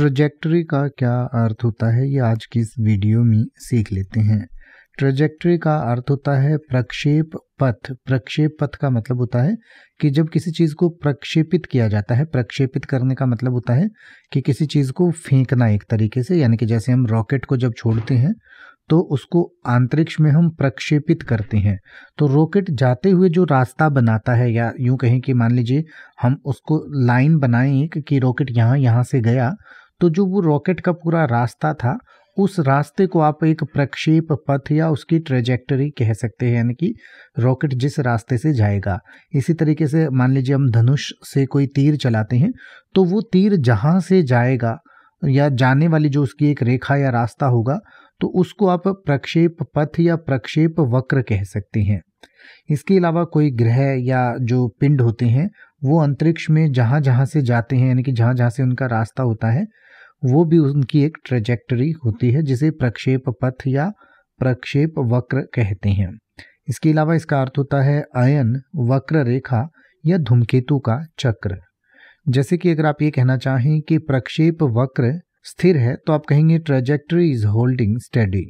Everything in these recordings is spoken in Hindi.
ट्रैजेक्टरी का क्या अर्थ होता है, ये आज की इस वीडियो में सीख लेते हैं। ट्रैजेक्टरी का अर्थ होता है प्रक्षेप पथ। प्रक्षेप पथ का मतलब होता है कि जब किसी चीज़ को प्रक्षेपित किया जाता है। प्रक्षेपित करने का मतलब होता है कि किसी चीज़ को फेंकना एक तरीके से, यानी कि जैसे हम रॉकेट को जब छोड़ते हैं तो उसको अंतरिक्ष में हम प्रक्षेपित करते हैं। तो रॉकेट जाते हुए जो रास्ता बनाता है, या यूं कहें कि मान लीजिए हम उसको लाइन बनाएं एक कि रॉकेट यहाँ से गया, तो जो वो रॉकेट का पूरा रास्ता था उस रास्ते को आप एक प्रक्षेप पथ या उसकी ट्रेजेक्टरी कह सकते हैं, यानी कि रॉकेट जिस रास्ते से जाएगा। इसी तरीके से मान लीजिए हम धनुष से कोई तीर चलाते हैं तो वो तीर जहाँ से जाएगा या जाने वाली जो उसकी एक रेखा या रास्ता होगा तो उसको आप प्रक्षेप पथ या प्रक्षेप वक्र कह सकते हैं। इसके अलावा कोई ग्रह या जो पिंड होते हैं वो अंतरिक्ष में जहाँ जहाँ से जाते हैं, यानी कि जहाँ जहाँ से उनका रास्ता होता है, वो भी उनकी एक ट्रेजेक्टरी होती है जिसे प्रक्षेप पथ या प्रक्षेप वक्र कहते हैं। इसके अलावा इसका अर्थ होता है अयन, वक्र रेखा या धूमकेतु का चक्र। जैसे कि अगर आप ये कहना चाहें कि प्रक्षेप वक्र स्थिर है तो आप कहेंगे trajectory is holding steady.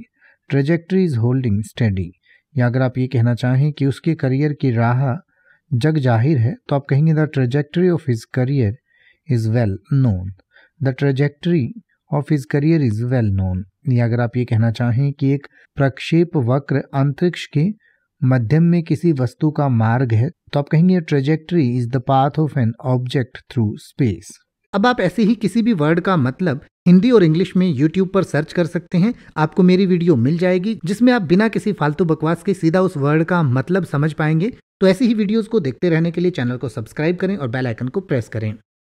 Trajectory is holding steady. या अगर आप ये कहना चाहें कि उसके करियर की राह जग जाहिर है तो आप कहेंगे the trajectory of his career is well known. The trajectory of his career is well known. या अगर आप ये कहना चाहें कि एक प्रक्षेप वक्र अंतरिक्ष के मध्यम में किसी वस्तु का मार्ग है तो आप कहेंगे trajectory is the path of an object through space. अब आप ऐसे ही किसी भी वर्ड का मतलब हिंदी और इंग्लिश में YouTube पर सर्च कर सकते हैं। आपको मेरी वीडियो मिल जाएगी जिसमें आप बिना किसी फालतू बकवास के सीधा उस वर्ड का मतलब समझ पाएंगे। तो ऐसी ही वीडियोस को देखते रहने के लिए चैनल को सब्सक्राइब करें और बेल आइकन को प्रेस करें।